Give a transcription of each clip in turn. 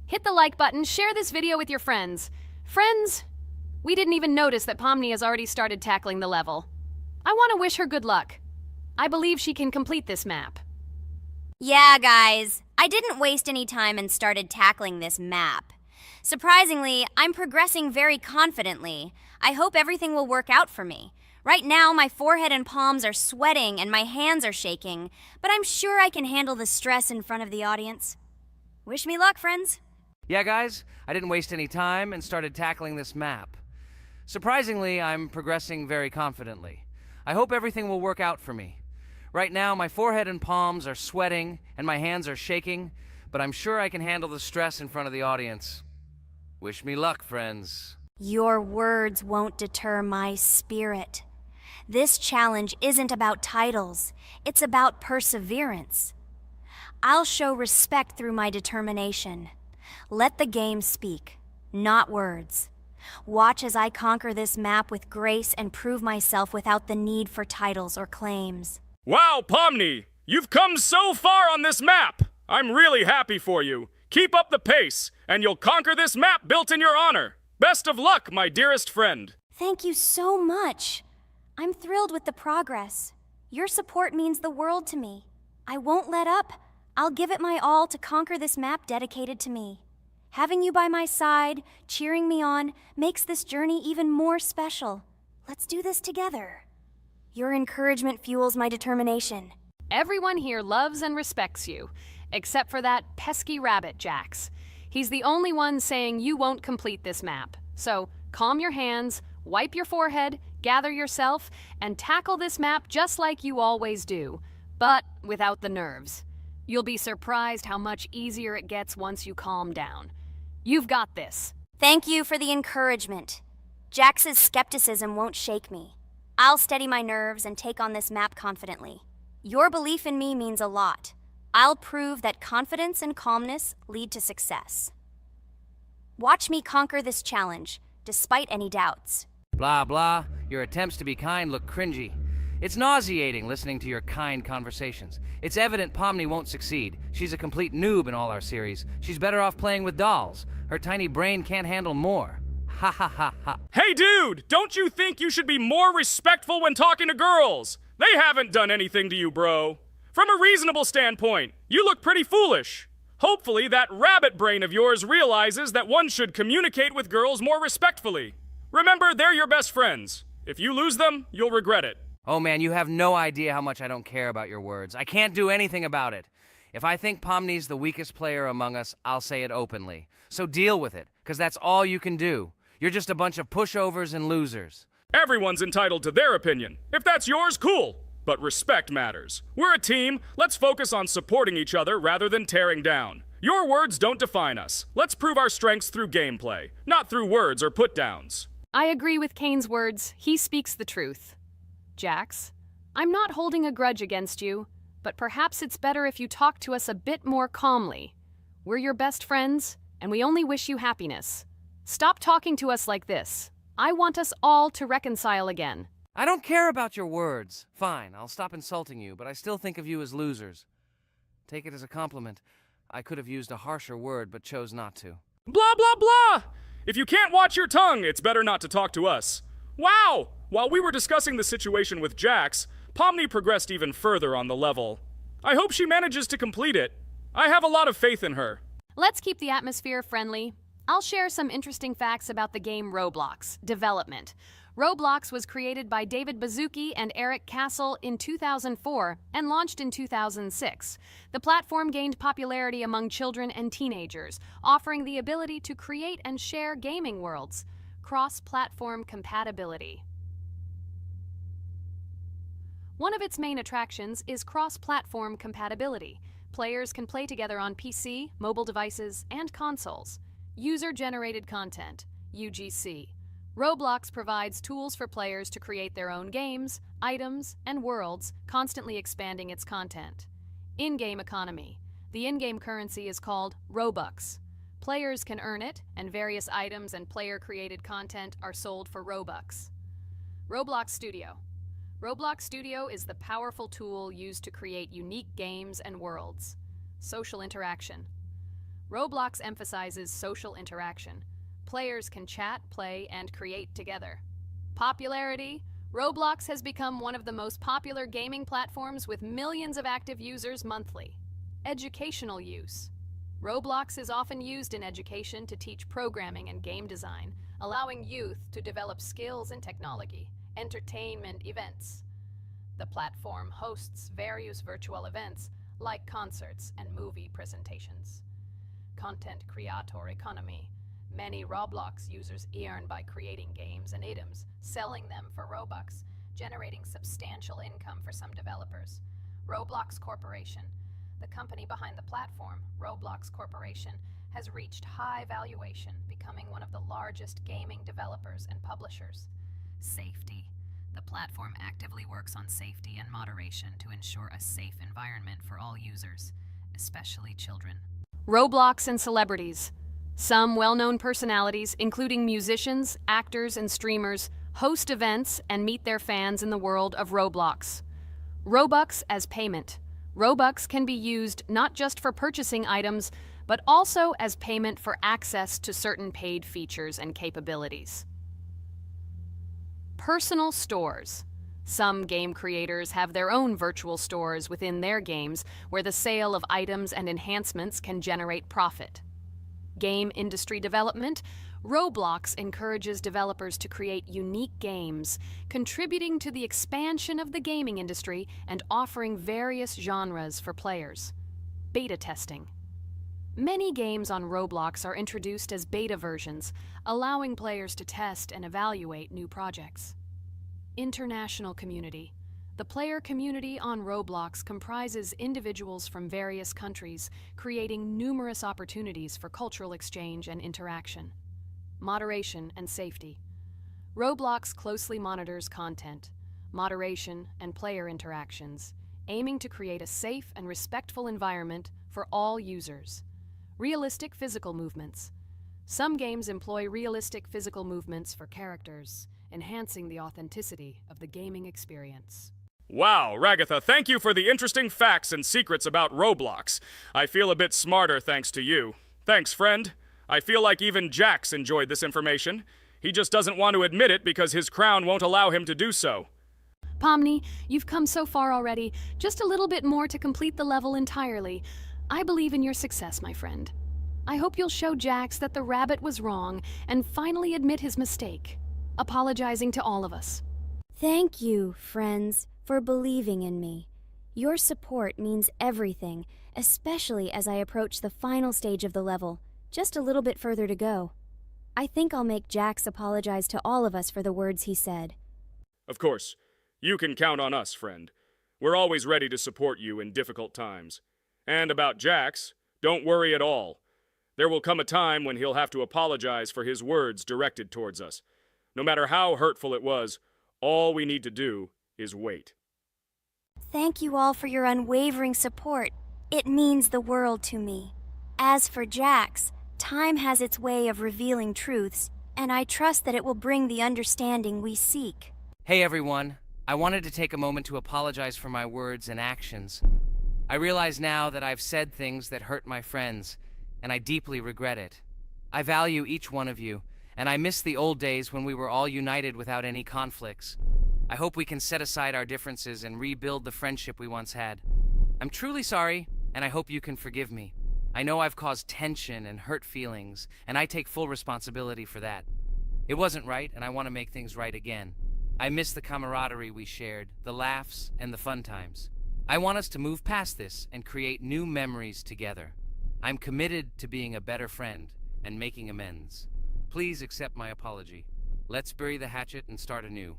Hit the like button, share this video with your friends. Friends, we didn't even notice that Pomni has already started tackling the level. I want to wish her good luck. I believe she can complete this map. Yeah, guys, I didn't waste any time and started tackling this map. Surprisingly, I'm progressing very confidently. I hope everything will work out for me. Right now, my forehead and palms are sweating and my hands are shaking, but I'm sure I can handle the stress in front of the audience. Wish me luck, friends. Yeah, guys, I didn't waste any time and started tackling this map. Surprisingly, I'm progressing very confidently. I hope everything will work out for me. Right now, my forehead and palms are sweating and my hands are shaking, but I'm sure I can handle the stress in front of the audience. Wish me luck, friends. Your words won't deter my spirit. This challenge isn't about titles, it's about perseverance. I'll show respect through my determination. Let the game speak, not words. Watch as I conquer this map with grace and prove myself without the need for titles or claims. Wow, Pomni! You've come so far on this map! I'm really happy for you. Keep up the pace, and you'll conquer this map built in your honor. Best of luck, my dearest friend. Thank you so much. I'm thrilled with the progress. Your support means the world to me. I won't let up. I'll give it my all to conquer this map dedicated to me. Having you by my side, cheering me on, makes this journey even more special. Let's do this together. Your encouragement fuels my determination. Everyone here loves and respects you, except for that pesky rabbit, Jax. He's the only one saying you won't complete this map. So, calm your hands, wipe your forehead, gather yourself, and tackle this map just like you always do, but without the nerves. You'll be surprised how much easier it gets once you calm down. You've got this. Thank you for the encouragement. Jax's skepticism won't shake me. I'll steady my nerves and take on this map confidently. Your belief in me means a lot. I'll prove that confidence and calmness lead to success. Watch me conquer this challenge, despite any doubts. Blah, blah. Your attempts to be kind look cringy. It's nauseating listening to your kind conversations. It's evident Pomni won't succeed. She's a complete noob in all our series. She's better off playing with dolls. Her tiny brain can't handle more. Ha ha ha ha. Hey, dude! Don't you think you should be more respectful when talking to girls? They haven't done anything to you, bro. From a reasonable standpoint, you look pretty foolish. Hopefully that rabbit brain of yours realizes that one should communicate with girls more respectfully. Remember, they're your best friends. If you lose them, you'll regret it. Oh man, you have no idea how much I don't care about your words. I can't do anything about it. If I think Pomni's the weakest player among us, I'll say it openly. So deal with it, because that's all you can do. You're just a bunch of pushovers and losers. Everyone's entitled to their opinion. If that's yours, cool. But respect matters. We're a team. Let's focus on supporting each other rather than tearing down. Your words don't define us. Let's prove our strengths through gameplay, not through words or put-downs. I agree with Kane's words. He speaks the truth. Jax, I'm not holding a grudge against you, but perhaps it's better if you talk to us a bit more calmly. We're your best friends, and we only wish you happiness. Stop talking to us like this. I want us all to reconcile again. I don't care about your words. Fine, I'll stop insulting you, but I still think of you as losers. Take it as a compliment. I could have used a harsher word, but chose not to. Blah, blah, blah! If you can't watch your tongue, it's better not to talk to us. Wow! While we were discussing the situation with Jax, Pomni progressed even further on the level. I hope she manages to complete it. I have a lot of faith in her. Let's keep the atmosphere friendly. I'll share some interesting facts about the game Roblox development. Roblox was created by David Baszucki and Eric Castle in 2004 and launched in 2006. The platform gained popularity among children and teenagers, offering the ability to create and share gaming worlds. Cross-platform compatibility. One of its main attractions is cross-platform compatibility. Players can play together on PC, mobile devices, and consoles. User-generated content, UGC. Roblox provides tools for players to create their own games, items, and worlds, constantly expanding its content. In-game economy. The in-game currency is called Robux. Players can earn it, and various items and player-created content are sold for Robux. Roblox Studio. Roblox Studio is the powerful tool used to create unique games and worlds. Social interaction. Roblox emphasizes social interaction. Players can chat, play, and create together. Popularity: Roblox has become one of the most popular gaming platforms with millions of active users monthly. Educational use: Roblox is often used in education to teach programming and game design, allowing youth to develop skills in technology. Entertainment events: the platform hosts various virtual events like concerts and movie presentations. Content creator economy: many Roblox users earn by creating games and items, selling them for Robux, generating substantial income for some developers. Roblox Corporation: the company behind the platform, Roblox Corporation, has reached high valuation, becoming one of the largest gaming developers and publishers. Safety: the platform actively works on safety and moderation to ensure a safe environment for all users, especially children. Roblox and celebrities: some well-known personalities, including musicians, actors, and streamers, host events and meet their fans in the world of Roblox. Robux as payment: Robux can be used not just for purchasing items, but also as payment for access to certain paid features and capabilities. Personal stores: some game creators have their own virtual stores within their games where the sale of items and enhancements can generate profit. Game industry development: Roblox encourages developers to create unique games, contributing to the expansion of the gaming industry and offering various genres for players. Beta testing: many games on Roblox are introduced as beta versions, allowing players to test and evaluate new projects. International community: the player community on Roblox comprises individuals from various countries, creating numerous opportunities for cultural exchange and interaction. Moderation and safety: Roblox closely monitors content, moderation, and player interactions, aiming to create a safe and respectful environment for all users. Realistic physical movements: some games employ realistic physical movements for characters, enhancing the authenticity of the gaming experience. Wow, Ragatha, thank you for the interesting facts and secrets about Roblox. I feel a bit smarter thanks to you. Thanks, friend. I feel like even Jax enjoyed this information. He just doesn't want to admit it because his crown won't allow him to do so. Pomni, you've come so far already. Just a little bit more to complete the level entirely. I believe in your success, my friend. I hope you'll show Jax that the rabbit was wrong and finally admit his mistake, apologizing to all of us. Thank you, friends, for believing in me. Your support means everything, especially as I approach the final stage of the level, just a little bit further to go. I think I'll make Jax apologize to all of us for the words he said. Of course. You can count on us, friend. We're always ready to support you in difficult times. And about Jax, don't worry at all. There will come a time when he'll have to apologize for his words directed towards us. No matter how hurtful it was, all we need to do is wait. Thank you all for your unwavering support. It means the world to me. As for Jax, time has its way of revealing truths, and I trust that it will bring the understanding we seek. Hey everyone, I wanted to take a moment to apologize for my words and actions. I realize now that I've said things that hurt my friends, and I deeply regret it. I value each one of you, and I miss the old days when we were all united without any conflicts. I hope we can set aside our differences and rebuild the friendship we once had. I'm truly sorry, and I hope you can forgive me. I know I've caused tension and hurt feelings, and I take full responsibility for that. It wasn't right, and I want to make things right again. I miss the camaraderie we shared, the laughs, and the fun times. I want us to move past this and create new memories together. I'm committed to being a better friend and making amends. Please accept my apology. Let's bury the hatchet and start anew.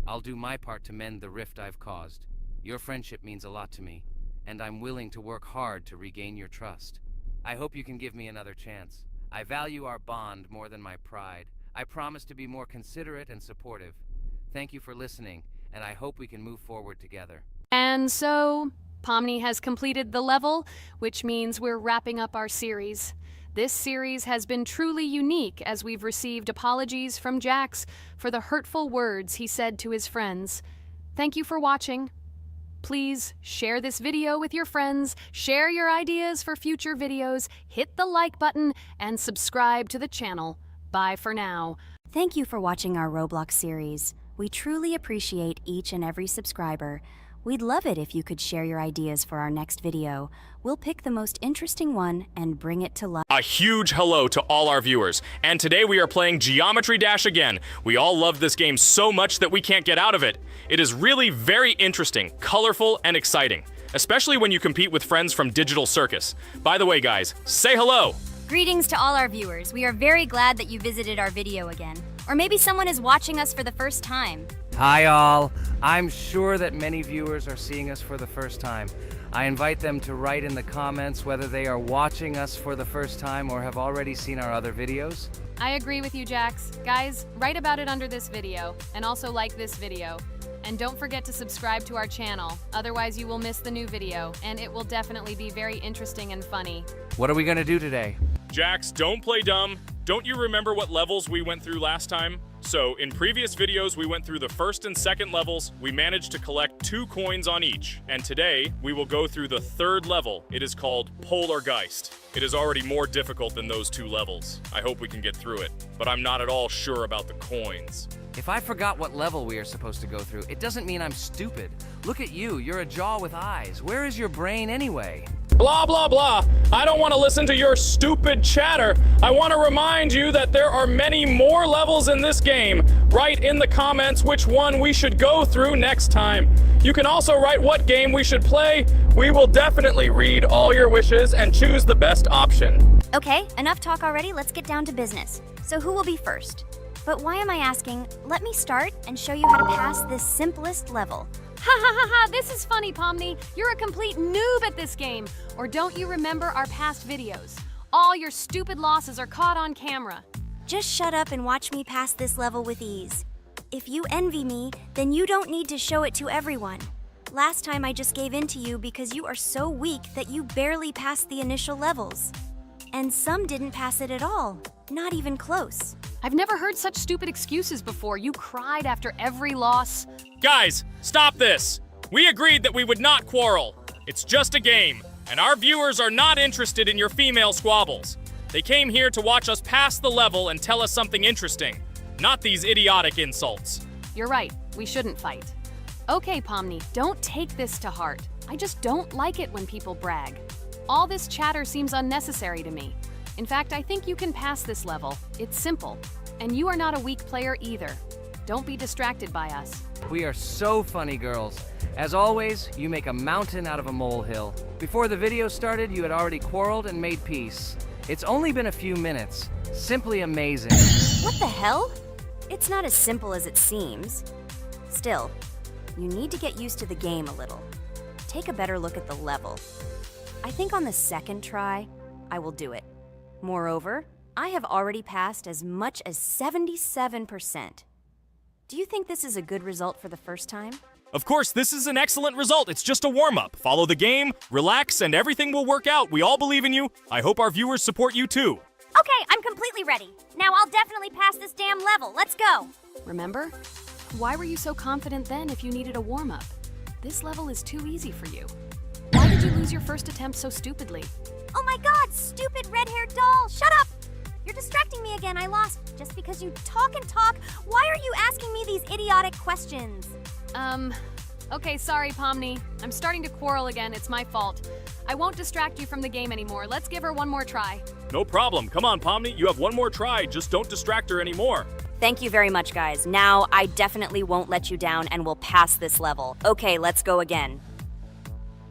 I'll do my part to mend the rift I've caused. Your friendship means a lot to me, and I'm willing to work hard to regain your trust. I hope you can give me another chance. I value our bond more than my pride. I promise to be more considerate and supportive. Thank you for listening, and I hope we can move forward together. And so, Pomni has completed the level, which means we're wrapping up our series. This series has been truly unique as we've received apologies from Jax for the hurtful words he said to his friends. Thank you for watching. Please share this video with your friends, share your ideas for future videos, hit the like button, and subscribe to the channel. Bye for now. Thank you for watching our Roblox series. We truly appreciate each and every subscriber. We'd love it if you could share your ideas for our next video. We'll pick the most interesting one and bring it to life. A huge hello to all our viewers, and today we are playing Geometry Dash again. We all love this game so much that we can't get out of it. It is really very interesting, colorful, and exciting, especially when you compete with friends from Digital Circus. By the way, guys, say hello! Greetings to all our viewers. We are very glad that you visited our video again. Or maybe someone is watching us for the first time. Hi all. I'm sure that many viewers are seeing us for the first time. I invite them to write in the comments whether they are watching us for the first time or have already seen our other videos. I agree with you, Jax. Guys, write about it under this video, and also like this video. And don't forget to subscribe to our channel, otherwise you will miss the new video, and it will definitely be very interesting and funny. What are we gonna do today? Jax, don't play dumb. Don't you remember what levels we went through last time? So, in previous videos, we went through the first and second levels. We managed to collect 2 coins on each. And today, we will go through the 3rd level. It is called Polargeist. It is already more difficult than those 2 levels. I hope we can get through it, but I'm not at all sure about the coins. If I forgot what level we are supposed to go through, it doesn't mean I'm stupid. Look at you, you're a jaw with eyes. Where is your brain anyway? Blah, blah, blah. I don't want to listen to your stupid chatter. I want to remind you that there are many more levels in this game. Write in the comments which one we should go through next time. You can also write what game we should play. We will definitely read all your wishes and choose the best option. Okay, enough talk already. Let's get down to business. So who will be first? But why am I asking? Let me start and show you how to pass this simplest level. Ha ha ha ha, this is funny, Pomni. You're a complete noob at this game. Or don't you remember our past videos? All your stupid losses are caught on camera. Just shut up and watch me pass this level with ease. If you envy me, then you don't need to show it to everyone. Last time I just gave in to you because you are so weak that you barely passed the initial levels. And some didn't pass it at all, not even close. I've never heard such stupid excuses before. You cried after every loss. Guys, stop this. We agreed that we would not quarrel. It's just a game, and our viewers are not interested in your female squabbles. They came here to watch us pass the level and tell us something interesting, not these idiotic insults. You're right, we shouldn't fight. Okay, Pomni, don't take this to heart. I just don't like it when people brag. All this chatter seems unnecessary to me. In fact, I think you can pass this level. It's simple. And you are not a weak player either. Don't be distracted by us. We are so funny, girls. As always, you make a mountain out of a molehill. Before the video started, you had already quarreled and made peace. It's only been a few minutes. Simply amazing. What the hell? It's not as simple as it seems. Still, you need to get used to the game a little. Take a better look at the level. I think on the second try, I will do it. Moreover, I have already passed as much as 77%. Do you think this is a good result for the first time? Of course, this is an excellent result. It's just a warm-up. Follow the game, relax, and everything will work out. We all believe in you. I hope our viewers support you too. Okay, I'm completely ready. Now I'll definitely pass this damn level. Let's go. Remember? Why were you so confident then if you needed a warm-up? This level is too easy for you. Why did you lose your first attempt so stupidly? Oh my god, stupid red-haired doll! Shut up! You're distracting me again. I lost. Just because you talk and talk, why are you asking me these idiotic questions? Okay, sorry, Pomni. I'm starting to quarrel again. It's my fault. I won't distract you from the game anymore. Let's give her one more try. No problem. Come on, Pomni. You have one more try. Just don't distract her anymore. Thank you very much, guys. Now, I definitely won't let you down and will pass this level. Okay, let's go again.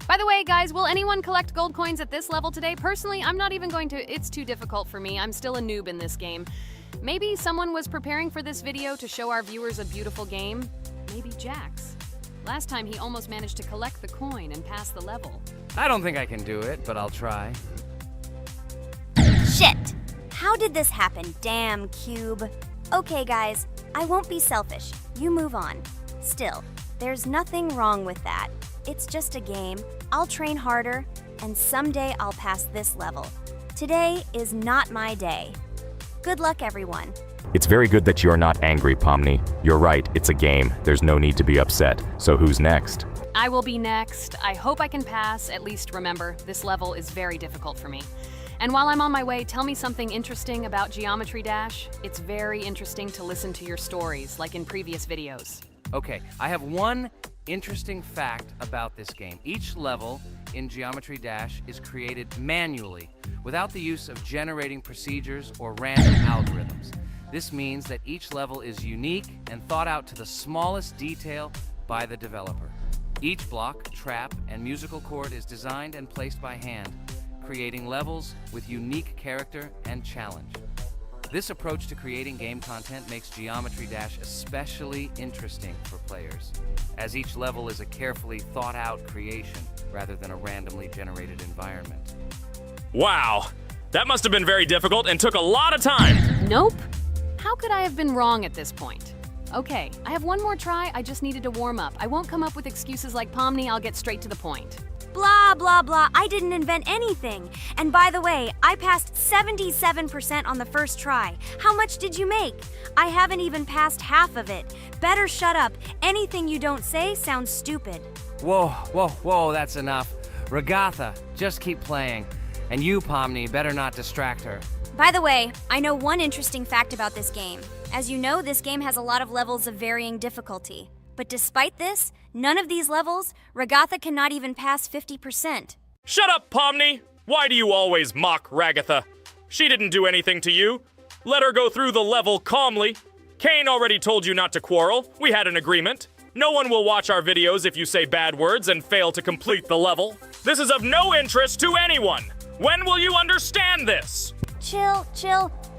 By the way, guys, will anyone collect gold coins at this level today? Personally, I'm not even going to. It's too difficult for me. I'm still a noob in this game. Maybe someone was preparing for this video to show our viewers a beautiful game. Maybe Jax. Last time he almost managed to collect the coin and pass the level. I don't think I can do it, but I'll try. Shit! How did this happen? Damn, Cube. Okay, guys, I won't be selfish. You move on. Still, there's nothing wrong with that. It's just a game. I'll train harder, and someday I'll pass this level. Today is not my day. Good luck, everyone. It's very good that you're not angry, Pomni. You're right, it's a game. There's no need to be upset. So who's next? I will be next. I hope I can pass. At least remember, this level is very difficult for me. And while I'm on my way, tell me something interesting about Geometry Dash. It's very interesting to listen to your stories, like in previous videos. Okay, I have one interesting fact about this game. Each level in Geometry Dash is created manually, without the use of generating procedures or random algorithms. This means that each level is unique and thought out to the smallest detail by the developer. Each block, trap, and musical chord is designed and placed by hand, creating levels with unique character and challenge. This approach to creating game content makes Geometry Dash especially interesting for players, as each level is a carefully thought-out creation rather than a randomly generated environment. Wow, that must have been very difficult and took a lot of time. Nope. How could I have been wrong at this point? Okay, I have one more try. I just needed to warm up. I won't come up with excuses like Pomni. I'll get straight to the point. Blah, blah, blah. I didn't invent anything. And by the way, I passed 77% on the first try. How much did you make? I haven't even passed half of it. Better shut up. Anything you don't say sounds stupid. Whoa, whoa, whoa, that's enough. Regatha, just keep playing. And you, Pomni, better not distract her. By the way, I know one interesting fact about this game. As you know, this game has a lot of levels of varying difficulty. But despite this, none of these levels, Regatha cannot even pass 50%. Shut up, Pomni! Why do you always mock Ragatha? She didn't do anything to you. Let her go through the level calmly. Kane already told you not to quarrel. We had an agreement. No one will watch our videos if you say bad words and fail to complete the level. This is of no interest to anyone. When will you understand this? Chill.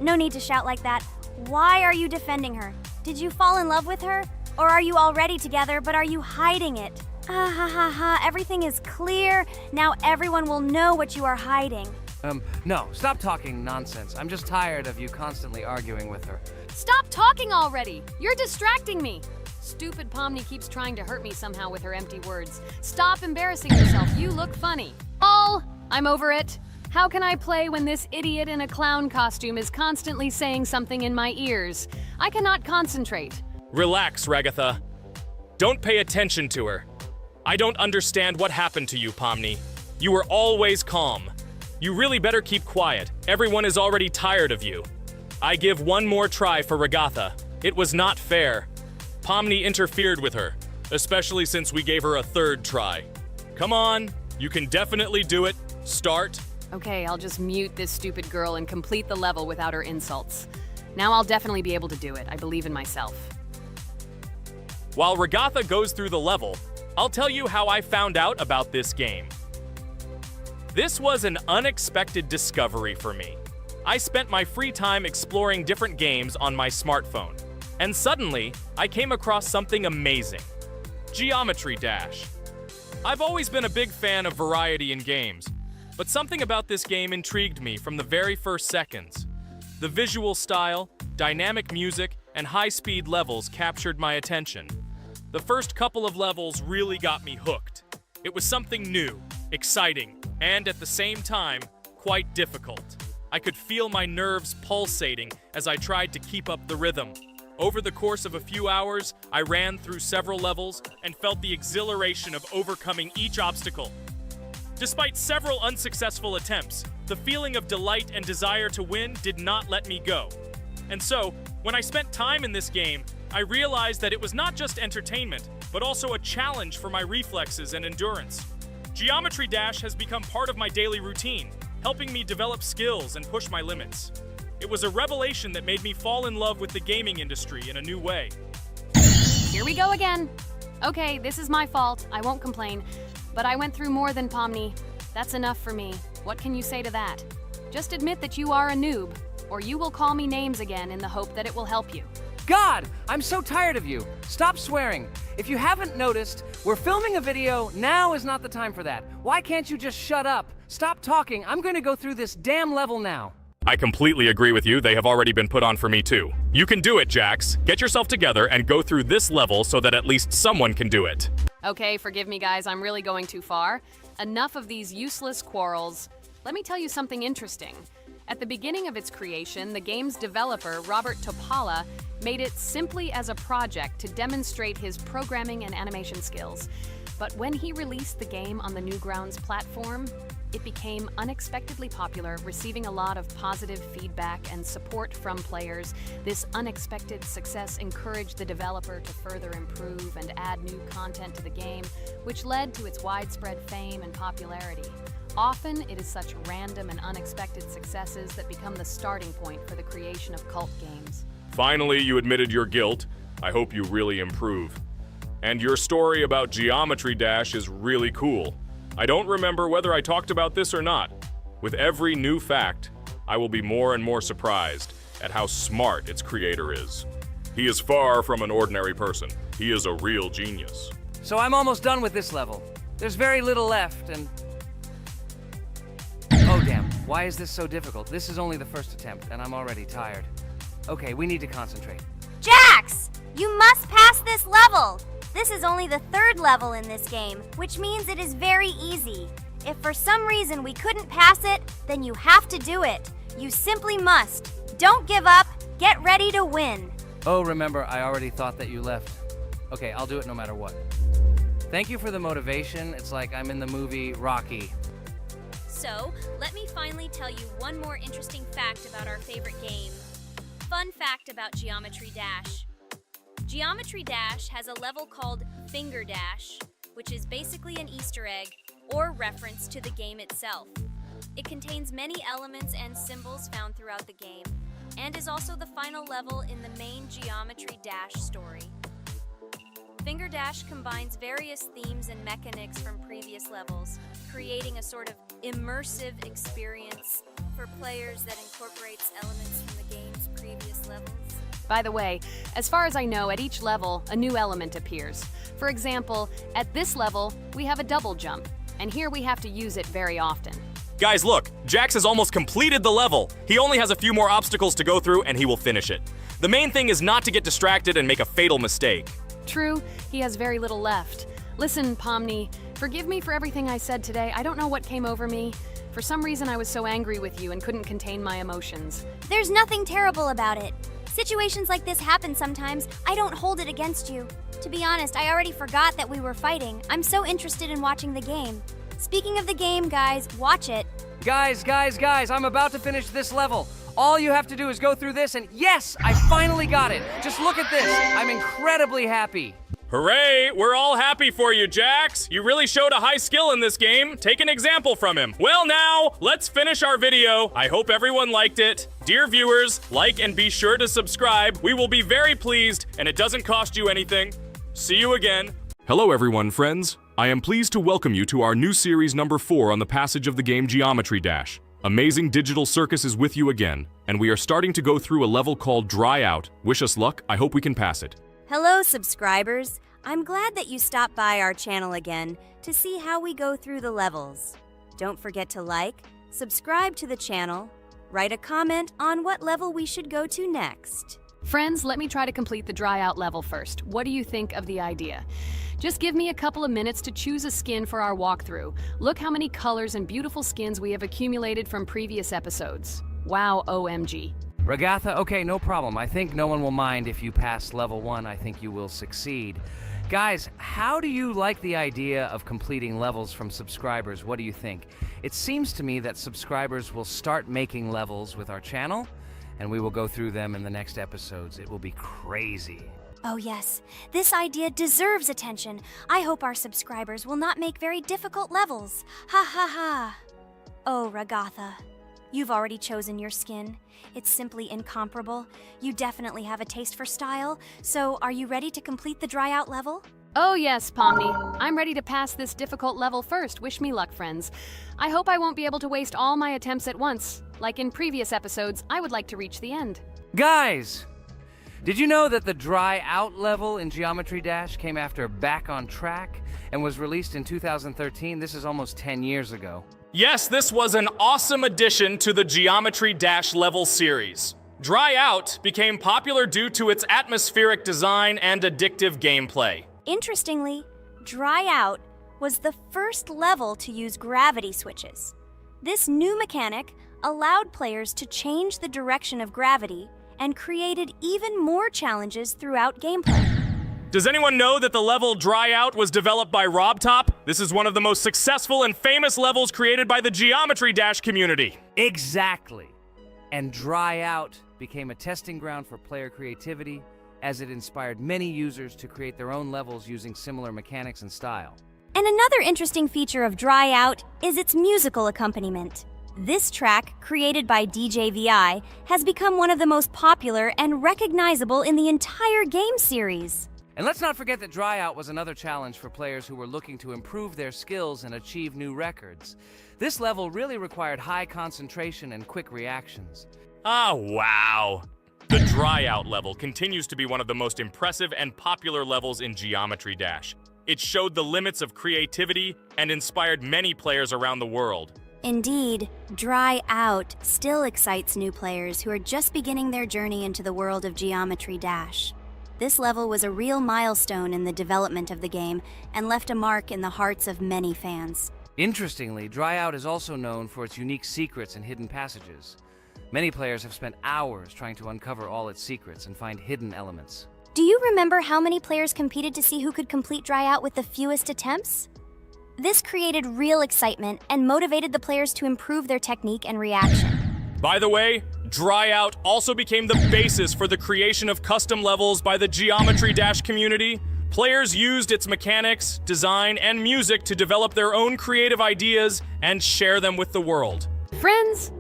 No need to shout like that. Why are you defending her? Did you fall in love with her? Or are you already together, but are you hiding it? Ha, everything is clear. Now everyone will know what you are hiding. No, stop talking nonsense. I'm just tired of you constantly arguing with her. Stop talking already! You're distracting me! Stupid Pomni keeps trying to hurt me somehow with her empty words. Stop embarrassing yourself. You look funny. I'm over it. How can I play when this idiot in a clown costume is constantly saying something in my ears? I cannot concentrate. Relax, Ragatha. Don't pay attention to her. I don't understand what happened to you, Pomni. You were always calm. You really better keep quiet. Everyone is already tired of you. I give one more try for Ragatha. It was not fair. Pomni interfered with her, especially since we gave her a third try. Come on, you can definitely do it. Start. Okay, I'll just mute this stupid girl and complete the level without her insults. Now I'll definitely be able to do it. I believe in myself. While Ragatha goes through the level, I'll tell you how I found out about this game. This was an unexpected discovery for me. I spent my free time exploring different games on my smartphone, and suddenly, I came across something amazing. Geometry Dash. I've always been a big fan of variety in games, but something about this game intrigued me from the very first seconds. The visual style, dynamic music, and high-speed levels captured my attention. The first couple of levels really got me hooked. It was something new, exciting, and at the same time, quite difficult. I could feel my nerves pulsating as I tried to keep up the rhythm. Over the course of a few hours, I ran through several levels and felt the exhilaration of overcoming each obstacle. Despite several unsuccessful attempts, the feeling of delight and desire to win did not let me go. And so, when I spent time in this game, I realized that it was not just entertainment, but also a challenge for my reflexes and endurance. Geometry Dash has become part of my daily routine, helping me develop skills and push my limits. It was a revelation that made me fall in love with the gaming industry in a new way. Here we go again. Okay, this is my fault. I won't complain. But I went through more than Pomni. That's enough for me. What can you say to that? Just admit that you are a noob, or you will call me names again in the hope that it will help you. God, I'm so tired of you. Stop swearing. If you haven't noticed, we're filming a video. Now is not the time for that. Why can't you just shut up? Stop talking. I'm going to go through this damn level now. I completely agree with you. They have already been put on for me too. You can do it, Jax. Get yourself together and go through this level so that at least someone can do it. Okay, forgive me guys, I'm really going too far. Enough of these useless quarrels. Let me tell you something interesting. At the beginning of its creation, the game's developer, Robert Topala, made it simply as a project to demonstrate his programming and animation skills. But when he released the game on the Newgrounds platform, it became unexpectedly popular, receiving a lot of positive feedback and support from players. This unexpected success encouraged the developer to further improve and add new content to the game, which led to its widespread fame and popularity. Often, it is such random and unexpected successes that become the starting point for the creation of cult games. Finally, you admitted your guilt. I hope you really improve. And your story about Geometry Dash is really cool. I don't remember whether I talked about this or not. With every new fact, I will be more and more surprised at how smart its creator is. He is far from an ordinary person. He is a real genius. So I'm almost done with this level. There's very little left, and... Oh damn, why is this so difficult? This is only the first attempt, and I'm already tired. Okay, we need to concentrate. Jax! You must pass this level! This is only the third level in this game, which means it is very easy. If for some reason we couldn't pass it, then you have to do it. You simply must. Don't give up. Get ready to win. Oh, remember, I already thought that you left. Okay, I'll do it no matter what. Thank you for the motivation. It's like I'm in the movie Rocky. So, let me finally tell you one more interesting fact about our favorite game. Fun fact about Geometry Dash. Geometry Dash has a level called Finger Dash, which is basically an Easter egg or reference to the game itself. It contains many elements and symbols found throughout the game, and is also the final level in the main Geometry Dash story. Finger Dash combines various themes and mechanics from previous levels, creating a sort of immersive experience for players that incorporates elements from the game's previous levels. By the way, as far as I know, at each level, a new element appears. For example, at this level, we have a double jump, and here we have to use it very often. Guys, look, Jax has almost completed the level. He only has a few more obstacles to go through, and he will finish it. The main thing is not to get distracted and make a fatal mistake. True, he has very little left. Listen, Pomni, forgive me for everything I said today. I don't know what came over me. For some reason, I was so angry with you and couldn't contain my emotions. There's nothing terrible about it. Situations like this happen sometimes. I don't hold it against you. To be honest, I already forgot that we were fighting. I'm so interested in watching the game. Speaking of the game, guys, watch it. Guys, I'm about to finish this level. All you have to do is go through this, and yes, I finally got it. Just look at this. I'm incredibly happy. Hooray! We're all happy for you, Jax. You really showed a high skill in this game. Take an example from him. Well now, let's finish our video. I hope everyone liked it. Dear viewers, like and be sure to subscribe. We will be very pleased, and it doesn't cost you anything. See you again. Hello everyone, friends. I am pleased to welcome you to our new series number 4 on the passage of the game Geometry Dash. Amazing Digital Circus is with you again, and we are starting to go through a level called Dry Out. Wish us luck. I hope we can pass it. Hello, subscribers. I'm glad that you stopped by our channel again to see how we go through the levels. Don't forget to like, subscribe to the channel, write a comment on what level we should go to next. Friends, let me try to complete the dry out level first. What do you think of the idea? Just give me a couple of minutes to choose a skin for our walkthrough. Look how many colors and beautiful skins we have accumulated from previous episodes. Wow, OMG. Ragatha, okay, no problem. I think no one will mind if you pass level 1. I think you will succeed. Guys, how do you like the idea of completing levels from subscribers? What do you think? It seems to me that subscribers will start making levels with our channel, and we will go through them in the next episodes. It will be crazy. Oh yes, this idea deserves attention. I hope our subscribers will not make very difficult levels. Ha ha ha. Oh, Ragatha, you've already chosen your skin. It's simply incomparable. You definitely have a taste for style. So, are you ready to complete the dry out level? Oh yes, Pomni. I'm ready to pass this difficult level first. Wish me luck, friends. I hope I won't be able to waste all my attempts at once. Like in previous episodes, I would like to reach the end. Guys! Did you know that the Dry Out level in Geometry Dash came after Back on Track and was released in 2013? This is almost 10 years ago. Yes, this was an awesome addition to the Geometry Dash level series. Dry Out became popular due to its atmospheric design and addictive gameplay. Interestingly, Dry Out was the first level to use gravity switches. This new mechanic allowed players to change the direction of gravity and created even more challenges throughout gameplay. Does anyone know that the level Dry Out was developed by RobTop? This is one of the most successful and famous levels created by the Geometry Dash community. Exactly. And Dry Out became a testing ground for player creativity, as it inspired many users to create their own levels using similar mechanics and style. And another interesting feature of Dry Out is its musical accompaniment. This track, created by DJ VI, has become one of the most popular and recognizable in the entire game series. And let's not forget that Dry Out was another challenge for players who were looking to improve their skills and achieve new records. This level really required high concentration and quick reactions. Ah, wow. The Dry Out level continues to be one of the most impressive and popular levels in Geometry Dash. It showed the limits of creativity and inspired many players around the world. Indeed, Dry Out still excites new players who are just beginning their journey into the world of Geometry Dash. This level was a real milestone in the development of the game and left a mark in the hearts of many fans. Interestingly, Dry Out is also known for its unique secrets and hidden passages. Many players have spent hours trying to uncover all its secrets and find hidden elements. Do you remember how many players competed to see who could complete Dry Out with the fewest attempts? This created real excitement and motivated the players to improve their technique and reaction. By the way, Dry Out also became the basis for the creation of custom levels by the Geometry Dash community. Players used its mechanics, design, and music to develop their own creative ideas and share them with the world. Friends,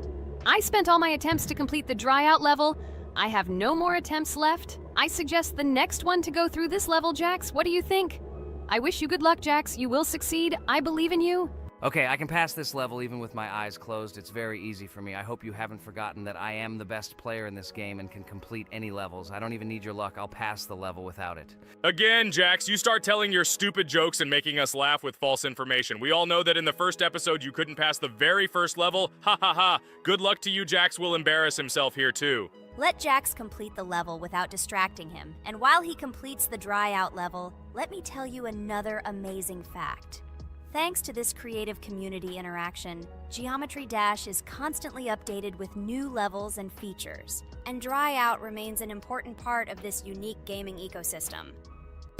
I spent all my attempts to complete the Dry Out level. I have no more attempts left. I suggest the next one to go through this level, Jax. What do you think? I wish you good luck, Jax. You will succeed. I believe in you. Okay, I can pass this level even with my eyes closed. It's very easy for me. I hope you haven't forgotten that I am the best player in this game and can complete any levels. I don't even need your luck. I'll pass the level without it. Again, Jax, you start telling your stupid jokes and making us laugh with false information. We all know that in the first episode you couldn't pass the very first level. Ha ha ha. Good luck to you, Jax will embarrass himself here too. Let Jax complete the level without distracting him, and while he completes the Dry Out level, let me tell you another amazing fact. Thanks to this creative community interaction, Geometry Dash is constantly updated with new levels and features, and Dry Out remains an important part of this unique gaming ecosystem.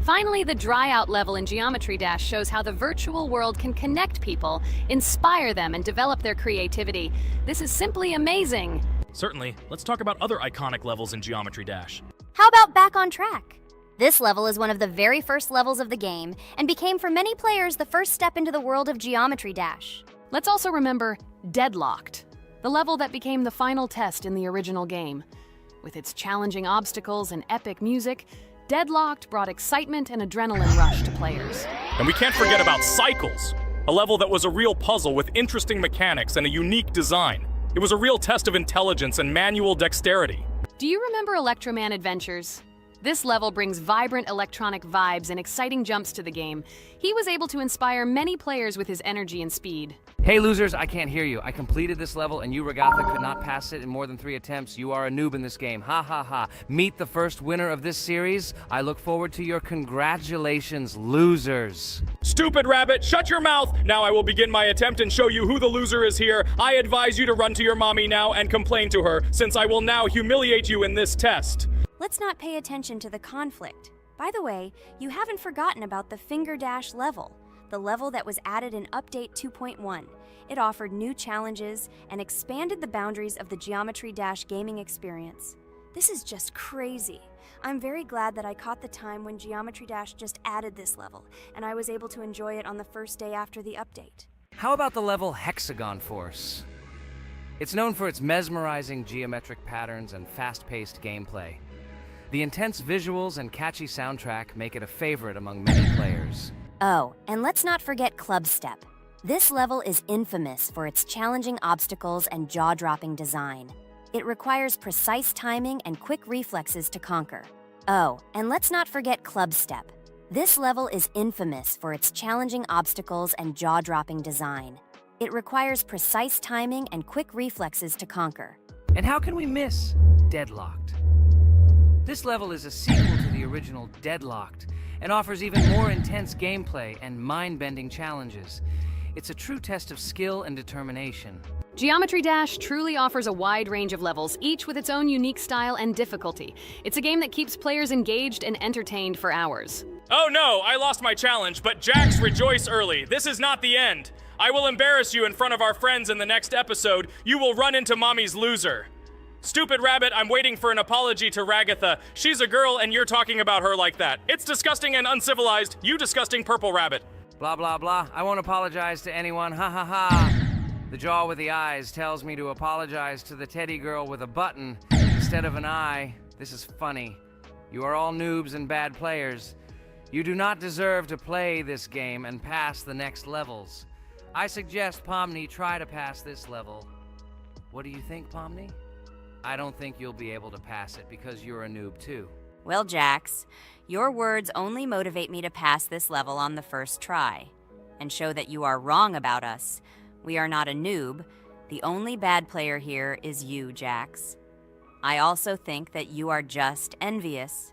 Finally, the Dry Out level in Geometry Dash shows how the virtual world can connect people, inspire them, and develop their creativity. This is simply amazing. Certainly. Let's talk about other iconic levels in Geometry Dash. How about Back on Track? This level is one of the very first levels of the game and became for many players the first step into the world of Geometry Dash. Let's also remember Deadlocked, the level that became the final test in the original game. With its challenging obstacles and epic music, Deadlocked brought excitement and adrenaline rush to players. And we can't forget about Cycles, a level that was a real puzzle with interesting mechanics and a unique design. It was a real test of intelligence and manual dexterity. Do you remember Electroman Adventures? This level brings vibrant electronic vibes and exciting jumps to the game. He was able to inspire many players with his energy and speed. Hey losers, I can't hear you. I completed this level and you, Regatha, could not pass it in more than 3 attempts. You are a noob in this game. Ha ha ha. Meet the first winner of this series. I look forward to your congratulations, losers. Stupid rabbit, shut your mouth! Now I will begin my attempt and show you who the loser is here. I advise you to run to your mommy now and complain to her, since I will now humiliate you in this test. Let's not pay attention to the conflict. By the way, you haven't forgotten about the Finger Dash level, the level that was added in Update 2.1. It offered new challenges and expanded the boundaries of the Geometry Dash gaming experience. This is just crazy. I'm very glad that I caught the time when Geometry Dash just added this level, and I was able to enjoy it on the first day after the update. How about the level Hexagon Force? It's known for its mesmerizing geometric patterns and fast-paced gameplay. The intense visuals and catchy soundtrack make it a favorite among many players. Oh, and let's not forget Club Step. This level is infamous for its challenging obstacles and jaw-dropping design. It requires precise timing and quick reflexes to conquer. Oh, and let's not forget Club Step. This level is infamous for its challenging obstacles and jaw-dropping design. It requires precise timing and quick reflexes to conquer. And how can we miss Deadlocked? This level is a sequel to the original Deadlocked and offers even more intense gameplay and mind-bending challenges. It's a true test of skill and determination. Geometry Dash truly offers a wide range of levels, each with its own unique style and difficulty. It's a game that keeps players engaged and entertained for hours. Oh no, I lost my challenge, but Jax, rejoice early. This is not the end. I will embarrass you in front of our friends in the next episode. You will run into Mommy's loser. Stupid rabbit, I'm waiting for an apology to Ragatha. She's a girl and you're talking about her like that. It's disgusting and uncivilized. You disgusting purple rabbit. Blah, blah, blah. I won't apologize to anyone. Ha ha ha. The jaw with the eyes tells me to apologize to the teddy girl with a button instead of an eye. This is funny. You are all noobs and bad players. You do not deserve to play this game and pass the next levels. I suggest Pomni try to pass this level. What do you think, Pomni? I don't think you'll be able to pass it because you're a noob too. Well, Jax, your words only motivate me to pass this level on the first try and show that you are wrong about us. We are not a noob. The only bad player here is you, Jax. I also think that you are just envious,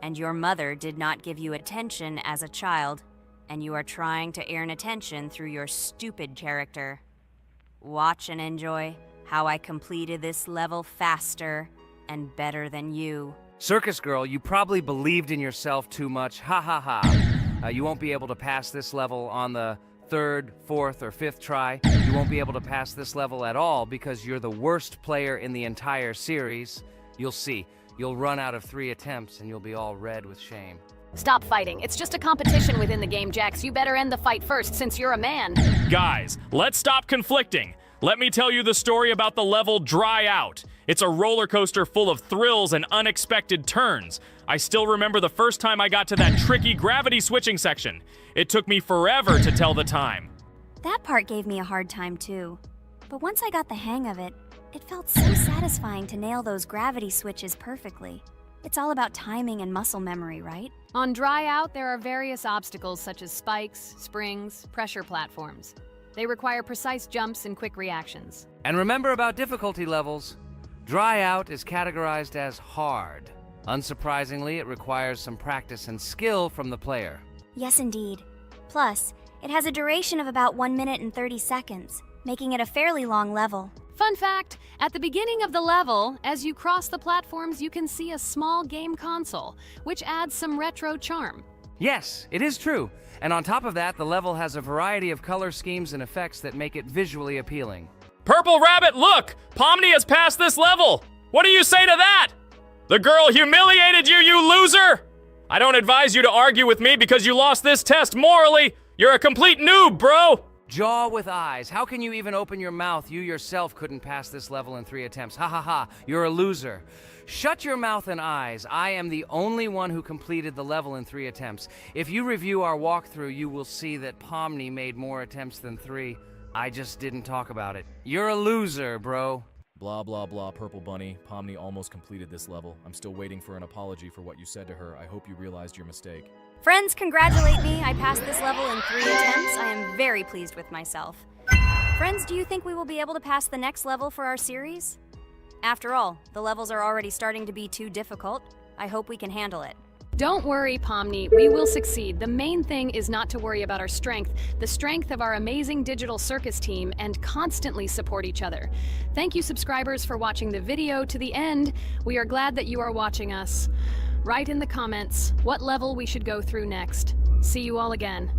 and your mother did not give you attention as a child, and you are trying to earn attention through your stupid character. Watch and enjoy how I completed this level faster and better than you. Circus girl, you probably believed in yourself too much. Ha ha ha. You won't be able to pass this level on the third, fourth, or fifth try. You won't be able to pass this level at all because you're the worst player in the entire series. You'll see. You'll run out of 3 attempts and you'll be all red with shame. Stop fighting. It's just a competition within the game, Jax. You better end the fight first since you're a man. Guys, let's stop conflicting. Let me tell you the story about the level Dry Out. It's a roller coaster full of thrills and unexpected turns. I still remember the first time I got to that tricky gravity switching section. It took me forever to tell the time. That part gave me a hard time too. But once I got the hang of it, it felt so satisfying to nail those gravity switches perfectly. It's all about timing and muscle memory, right? On Dry Out, there are various obstacles such as spikes, springs, pressure platforms. They require precise jumps and quick reactions. And remember about difficulty levels. Dry Out is categorized as hard. Unsurprisingly, it requires some practice and skill from the player. Yes, indeed. Plus, it has a duration of about 1 minute and 30 seconds, making it a fairly long level. Fun fact, at the beginning of the level, as you cross the platforms, you can see a small game console, which adds some retro charm. Yes, it is true. And on top of that, the level has a variety of color schemes and effects that make it visually appealing. Purple Rabbit, look! Pomni has passed this level! What do you say to that? The girl humiliated you, you loser! I don't advise you to argue with me because you lost this test morally. You're a complete noob, bro! Jaw with eyes. How can you even open your mouth? You yourself couldn't pass this level in 3 attempts. Ha ha ha. You're a loser. Shut your mouth and eyes. I am the only one who completed the level in 3 attempts. If you review our walkthrough, you will see that Pomni made more attempts than 3. I just didn't talk about it. You're a loser, bro. Blah, blah, blah, Purple Bunny. Pomni almost completed this level. I'm still waiting for an apology for what you said to her. I hope you realized your mistake. Friends, congratulate me. I passed this level in 3 attempts. I am very pleased with myself. Friends, do you think we will be able to pass the next level for our series? After all, the levels are already starting to be too difficult. I hope we can handle it. Don't worry, Pomni, we will succeed. The main thing is not to worry about our strength, the strength of our amazing digital circus team, and constantly support each other. Thank you, subscribers, for watching the video to the end. We are glad that you are watching us. Write in the comments what level we should go through next. See you all again.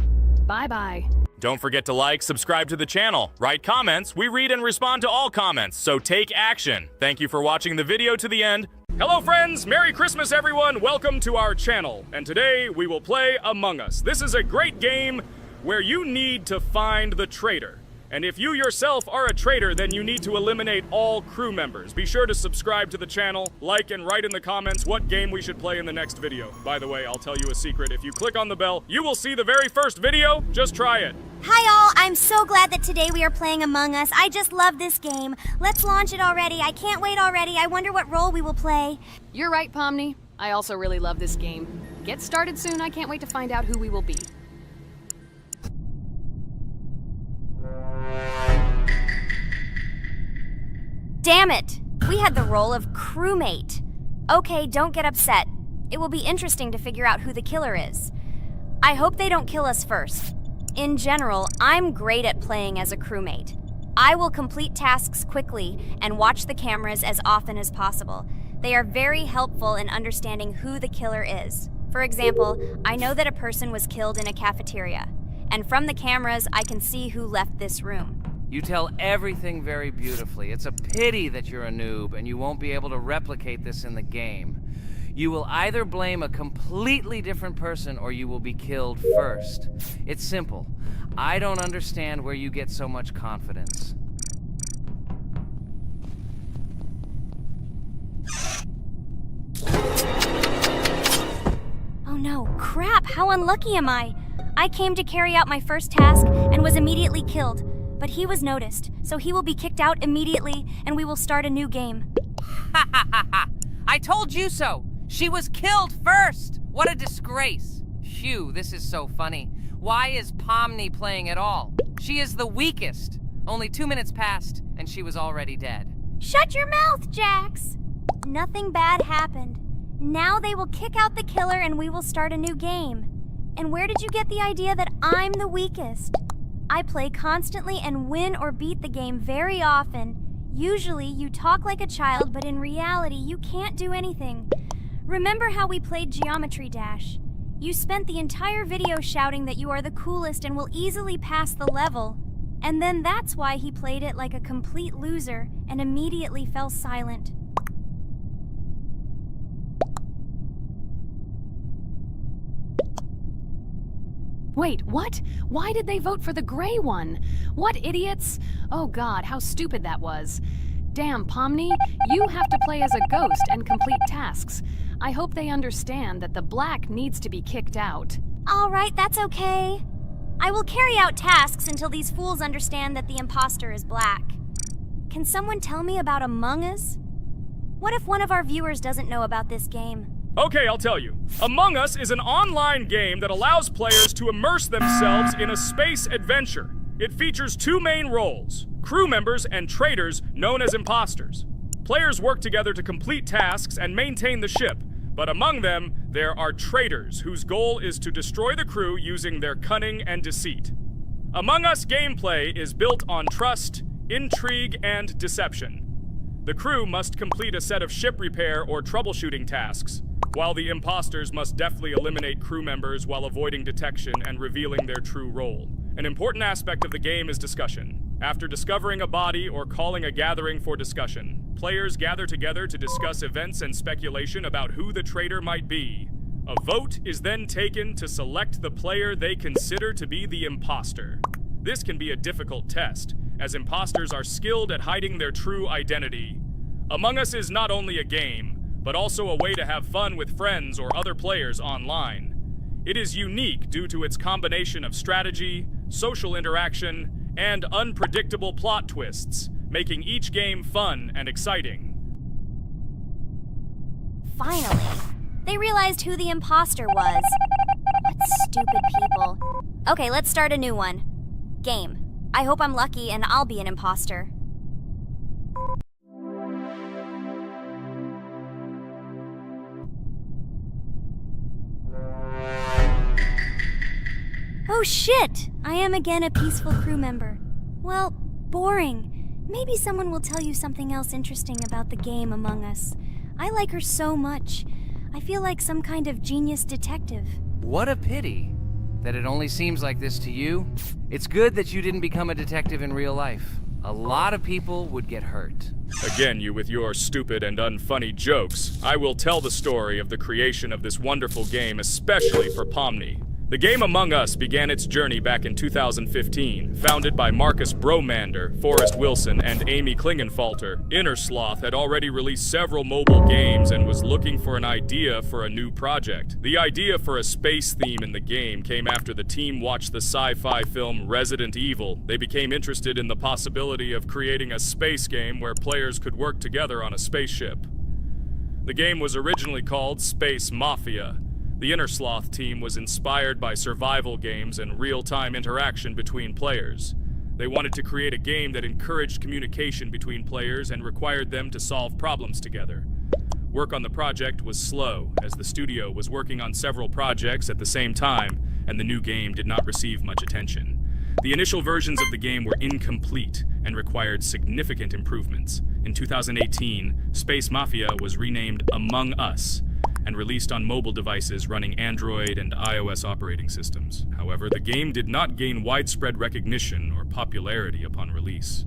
Bye-bye. Don't forget to like, subscribe to the channel, write comments. We read and respond to all comments, so take action. Thank you for watching the video to the end. Hello friends, Merry Christmas everyone, welcome to our channel. And today we will play Among Us. This is a great game where you need to find the traitor. And if you yourself are a traitor, then you need to eliminate all crew members. Be sure to subscribe to the channel, like and write in the comments what game we should play in the next video. By the way, I'll tell you a secret. If you click on the bell, you will see the very first video. Just try it. Hi all, I'm so glad that today we are playing Among Us. I just love this game. Let's launch it already. I can't wait already. I wonder what role we will play. You're right, Pomni. I also really love this game. Get started soon. I can't wait to find out who we will be. Damn it! We had the role of crewmate. Okay, don't get upset. It will be interesting to figure out who the killer is. I hope they don't kill us first. In general, I'm great at playing as a crewmate. I will complete tasks quickly and watch the cameras as often as possible. They are very helpful in understanding who the killer is. For example, I know that a person was killed in a cafeteria, and from the cameras, I can see who left this room. You tell everything very beautifully. It's a pity that you're a noob and you won't be able to replicate this in the game. You will either blame a completely different person or you will be killed first. It's simple. I don't understand where you get so much confidence. Oh no, crap, how unlucky am I? I came to carry out my first task and was immediately killed, but he was noticed, so he will be kicked out immediately and we will start a new game. Ha ha ha ha! I told you so! She was killed first! What a disgrace! Phew, this is so funny. Why is Pomni playing at all? She is the weakest. Only 2 minutes passed and she was already dead. Shut your mouth, Jax! Nothing bad happened. Now they will kick out the killer and we will start a new game. And where did you get the idea that I'm the weakest? I play constantly and win or beat the game very often. Usually you talk like a child, but in reality you can't do anything. Remember how we played Geometry Dash? You spent the entire video shouting that you are the coolest and will easily pass the level. And then that's why he played it like a complete loser and immediately fell silent. Wait, what? Why did they vote for the gray one? What idiots? Oh god, how stupid that was. Damn, Pomni, you have to play as a ghost and complete tasks. I hope they understand that the black needs to be kicked out. All right, that's okay. I will carry out tasks until these fools understand that the imposter is black. Can someone tell me about Among Us? What if one of our viewers doesn't know about this game? Okay, I'll tell you. Among Us is an online game that allows players to immerse themselves in a space adventure. It features 2 main roles, crew members and traitors known as imposters. Players work together to complete tasks and maintain the ship, but among them, there are traitors whose goal is to destroy the crew using their cunning and deceit. Among Us gameplay is built on trust, intrigue, and deception. The crew must complete a set of ship repair or troubleshooting tasks, while the imposters must deftly eliminate crew members while avoiding detection and revealing their true role. An important aspect of the game is discussion. After discovering a body or calling a gathering for discussion, players gather together to discuss events and speculation about who the traitor might be. A vote is then taken to select the player they consider to be the imposter. This can be a difficult test, as imposters are skilled at hiding their true identity. Among Us is not only a game, but also a way to have fun with friends or other players online. It is unique due to its combination of strategy, social interaction, and unpredictable plot twists, making each game fun and exciting. Finally, they realized who the imposter was. What stupid people. Okay, let's start a new one. Game. I hope I'm lucky and I'll be an imposter. Oh shit! I am again a peaceful crew member. Well, boring. Maybe someone will tell you something else interesting about the game Among Us. I like her so much. I feel like some kind of genius detective. What a pity that it only seems like this to you. It's good that you didn't become a detective in real life. A lot of people would get hurt. Again, you with your stupid and unfunny jokes. I will tell the story of the creation of this wonderful game, especially for Pomni. The game Among Us began its journey back in 2015. Founded by Marcus Bromander, Forrest Wilson, and Amy Klingenfalter, Innersloth had already released several mobile games and was looking for an idea for a new project. The idea for a space theme in the game came after the team watched the sci-fi film Resident Evil. They became interested in the possibility of creating a space game where players could work together on a spaceship. The game was originally called Space Mafia. The Innersloth team was inspired by survival games and real-time interaction between players. They wanted to create a game that encouraged communication between players and required them to solve problems together. Work on the project was slow, as the studio was working on several projects at the same time, and the new game did not receive much attention. The initial versions of the game were incomplete and required significant improvements. In 2018, Space Mafia was renamed Among Us and released on mobile devices running Android and iOS operating systems. However, the game did not gain widespread recognition or popularity upon release.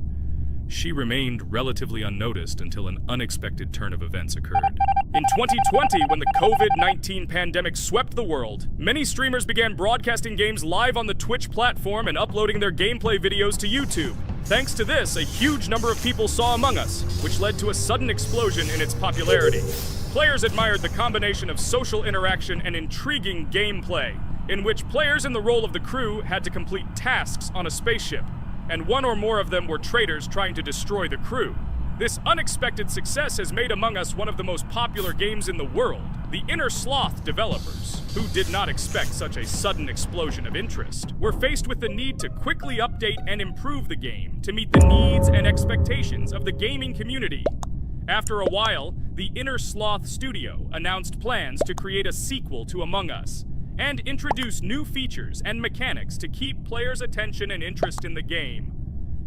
She remained relatively unnoticed until an unexpected turn of events occurred. In 2020, when the COVID-19 pandemic swept the world, many streamers began broadcasting games live on the Twitch platform and uploading their gameplay videos to YouTube. Thanks to this, a huge number of people saw Among Us, which led to a sudden explosion in its popularity. Players admired the combination of social interaction and intriguing gameplay, in which players in the role of the crew had to complete tasks on a spaceship, and one or more of them were traitors trying to destroy the crew. This unexpected success has made Among Us one of the most popular games in the world. The Inner Sloth developers, who did not expect such a sudden explosion of interest, were faced with the need to quickly update and improve the game to meet the needs and expectations of the gaming community. After a while, the Inner Sloth studio announced plans to create a sequel to Among Us and introduce new features and mechanics to keep players' attention and interest in the game.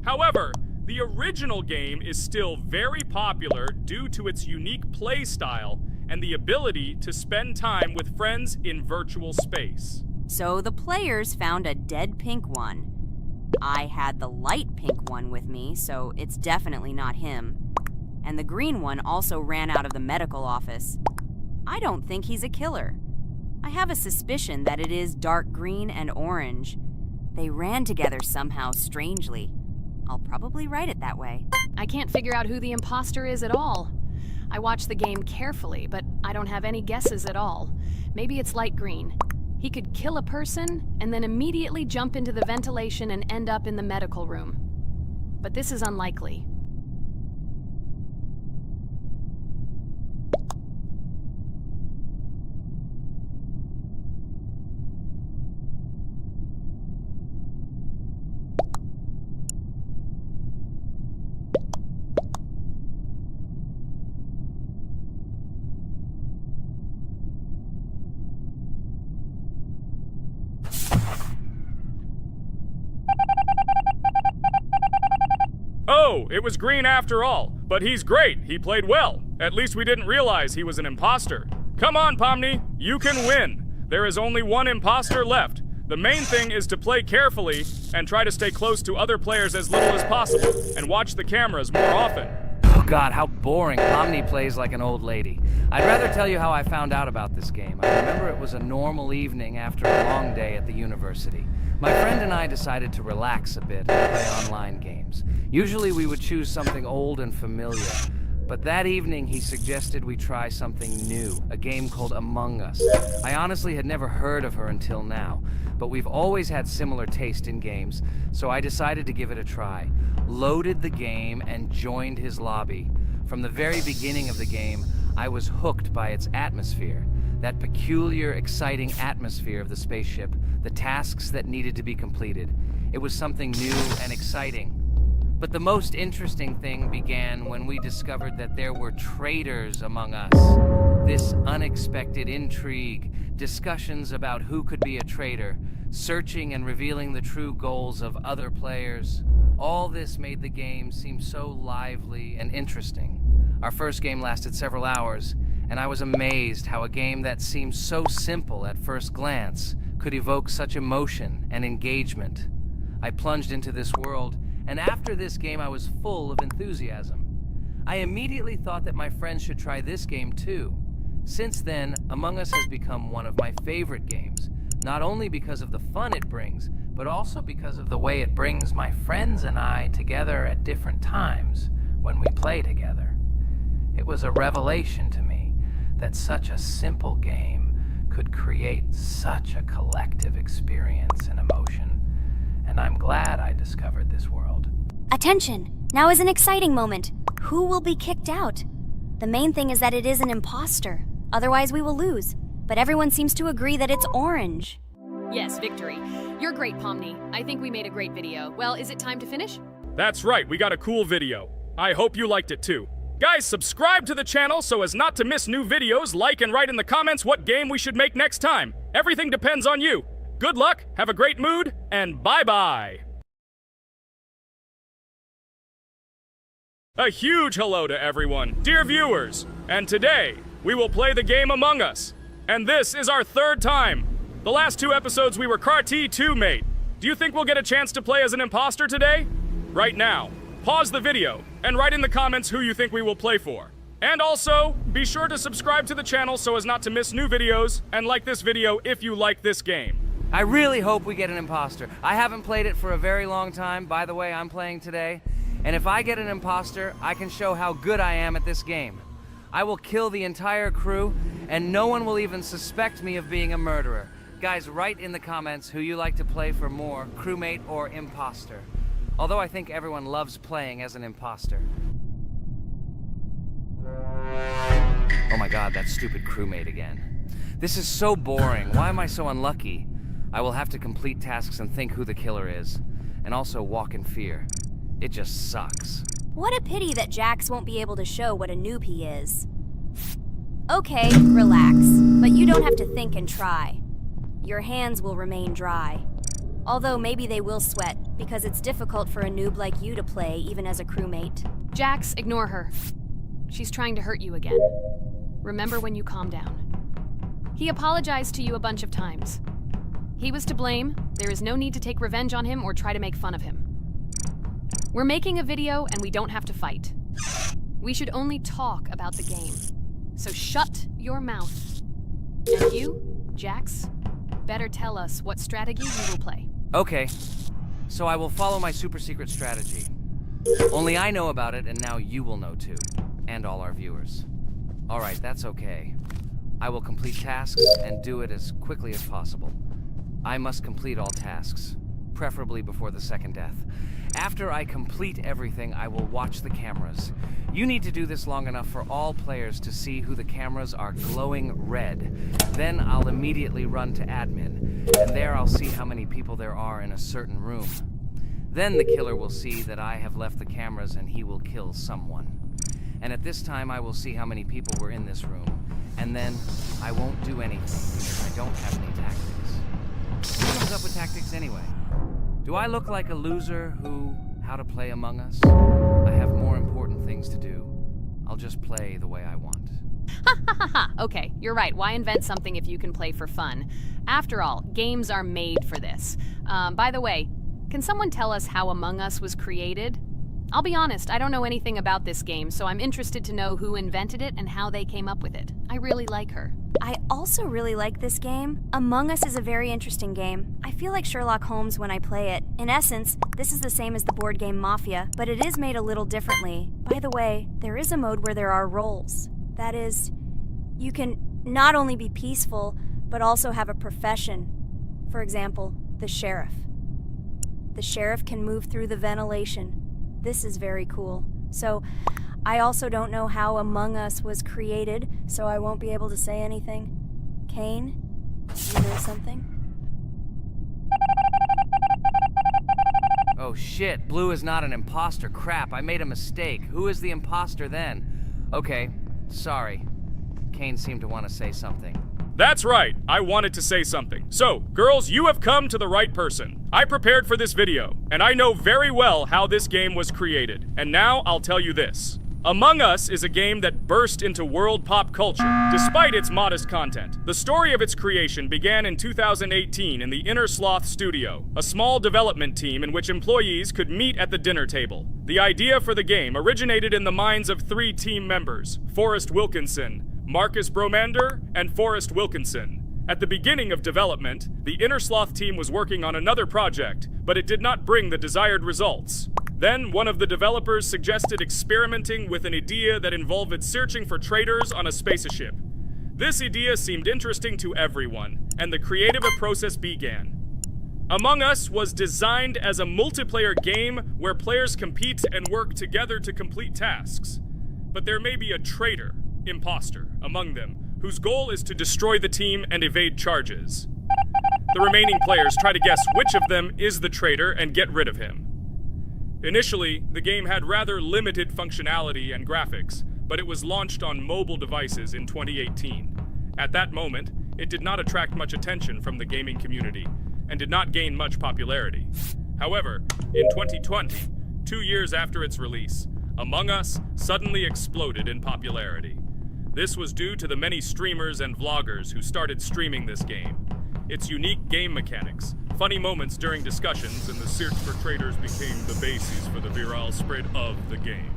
However, the original game is still very popular due to its unique play style and the ability to spend time with friends in virtual space. So the players found a dead pink one. I had the light pink one with me, so it's definitely not him. And the green one also ran out of the medical office. I don't think he's a killer. I have a suspicion that it is dark green and orange. They ran together somehow strangely. I'll probably write it that way. I can't figure out who the imposter is at all. I watched the game carefully, but I don't have any guesses at all. Maybe it's light green. He could kill a person and then immediately jump into the ventilation and end up in the medical room. But this is unlikely. Oh, it was green after all. But he's great. He played well. At least we didn't realize he was an imposter. Come on, Pomni. You can win. There is only one imposter left. The main thing is to play carefully and try to stay close to other players as little as possible and watch the cameras more often. Oh God, how boring. Pomni plays like an old lady. I'd rather tell you how I found out about this game. I remember it was a normal evening after a long day at the university. My friend and I decided to relax a bit and play online games. Usually we would choose something old and familiar, but that evening he suggested we try something new, a game called Among Us. I honestly had never heard of her until now, but we've always had similar taste in games, so I decided to give it a try. Loaded the game and joined his lobby. From the very beginning of the game, I was hooked by its atmosphere. That peculiar, exciting atmosphere of the spaceship, the tasks that needed to be completed. It was something new and exciting. But the most interesting thing began when we discovered that there were traitors among us. This unexpected intrigue, discussions about who could be a traitor, searching and revealing the true goals of other players. All this made the game seem so lively and interesting. Our first game lasted several hours, and I was amazed how a game that seemed so simple at first glance could evoke such emotion and engagement. I plunged into this world, and after this game I was full of enthusiasm. I immediately thought that my friends should try this game too. Since then, Among Us has become one of my favorite games, not only because of the fun it brings, but also because of the way it brings my friends and I together at different times when we play together. It was a revelation to me that such a simple game could create such a collective experience and emotion, and I'm glad I discovered this world. Attention! Now is an exciting moment. Who will be kicked out? The main thing is that it is an imposter. Otherwise we will lose. But everyone seems to agree that it's orange. Yes, victory. You're great, Pomni. I think we made a great video. Well, is it time to finish? That's right, we got a cool video. I hope you liked it too. Guys, subscribe to the channel so as not to miss new videos, like and write in the comments what game we should make next time. Everything depends on you. Good luck, have a great mood, and bye-bye! A huge hello to everyone, dear viewers, and today we will play the game Among Us. And this is our third time. The last 2 episodes we were CAR-T 2 mate. Do you think we'll get a chance to play as an imposter today? Right now, pause the video and write in the comments who you think we will play for. And also, be sure to subscribe to the channel so as not to miss new videos, and like this video if you like this game. I really hope we get an imposter. I haven't played it for a very long time. By the way, I'm playing today. And if I get an imposter, I can show how good I am at this game. I will kill the entire crew, and no one will even suspect me of being a murderer. Guys, write in the comments who you like to play for more, crewmate or imposter. Although I think everyone loves playing as an imposter. Oh my god, that stupid crewmate again. This is so boring. Why am I so unlucky? I will have to complete tasks and think who the killer is, and also walk in fear. It just sucks. What a pity that Jax won't be able to show what a noob he is. Okay, relax, but you don't have to think and try. Your hands will remain dry. Although maybe they will sweat, because it's difficult for a noob like you to play, even as a crewmate. Jax, ignore her. She's trying to hurt you again. Remember when you calm down. He apologized to you a bunch of times. He was to blame. There is no need to take revenge on him or try to make fun of him. We're making a video and we don't have to fight. We should only talk about the game. So shut your mouth. And you, Jax, better tell us what strategy you will play. Okay, so I will follow my super secret strategy. Only I know about it, and now you will know too. And all our viewers. Alright, that's okay. I will complete tasks and do it as quickly as possible. I must complete all tasks, preferably before the second death. After I complete everything, I will watch the cameras. You need to do this long enough for all players to see who the cameras are glowing red. Then I'll immediately run to admin, and there I'll see how many people there are in a certain room. Then the killer will see that I have left the cameras and he will kill someone. And at this time I will see how many people were in this room. And then I won't do anything because I don't have any tactics. Who comes up with tactics anyway? Do I look like a loser how to play Among Us? I have more important things to do. I'll just play the way I want. Ha ha ha ha! Okay, you're right. Why invent something if you can play for fun? After all, games are made for this. By the way, can someone tell us how Among Us was created? I'll be honest, I don't know anything about this game, so I'm interested to know who invented it and how they came up with it. I really like her. I also really like this game. Among Us is a very interesting game. I feel like Sherlock Holmes when I play it. In essence, this is the same as the board game Mafia, but it is made a little differently. By the way, there is a mode where there are roles. That is, you can not only be peaceful, but also have a profession. For example, the sheriff. The sheriff can move through the ventilation. This is very cool. So, I also don't know how Among Us was created, so I won't be able to say anything. Kane, you know something? Oh shit, Blue is not an imposter. Crap, I made a mistake. Who is the imposter then? Okay, sorry. Kane seemed to want to say something. That's right, I wanted to say something. So, girls, you have come to the right person. I prepared for this video, and I know very well how this game was created. And now I'll tell you this. Among Us is a game that burst into world pop culture, despite its modest content. The story of its creation began in 2018 in the Inner Sloth Studio, a small development team in which employees could meet at the dinner table. The idea for the game originated in the minds of 3 team members, Forrest Wilkinson, Marcus Bromander, and Forrest Wilkinson. At the beginning of development, the Inner Sloth team was working on another project, but it did not bring the desired results. Then, one of the developers suggested experimenting with an idea that involved searching for traitors on a spaceship. This idea seemed interesting to everyone, and the creative process began. Among Us was designed as a multiplayer game where players compete and work together to complete tasks. But there may be a traitor, imposter, among them, whose goal is to destroy the team and evade charges. The remaining players try to guess which of them is the traitor and get rid of him. Initially, the game had rather limited functionality and graphics, but it was launched on mobile devices in 2018. At that moment, it did not attract much attention from the gaming community, and did not gain much popularity. However, in 2020, 2 years after its release, Among Us suddenly exploded in popularity. This was due to the many streamers and vloggers who started streaming this game. Its unique game mechanics, funny moments during discussions, and the search for traders became the basis for the viral spread of the game.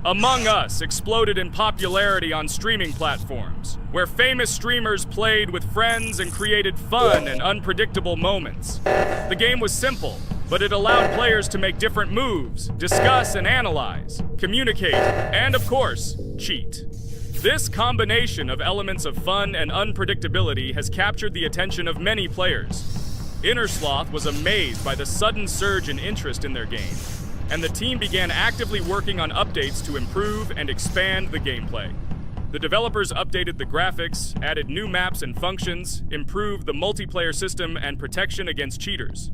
Among Us exploded in popularity on streaming platforms, where famous streamers played with friends and created fun and unpredictable moments. The game was simple, but it allowed players to make different moves, discuss and analyze, communicate, and of course, cheat. This combination of elements of fun and unpredictability has captured the attention of many players. Innersloth was amazed by the sudden surge in interest in their game, and the team began actively working on updates to improve and expand the gameplay. The developers updated the graphics, added new maps and functions, improved the multiplayer system and protection against cheaters.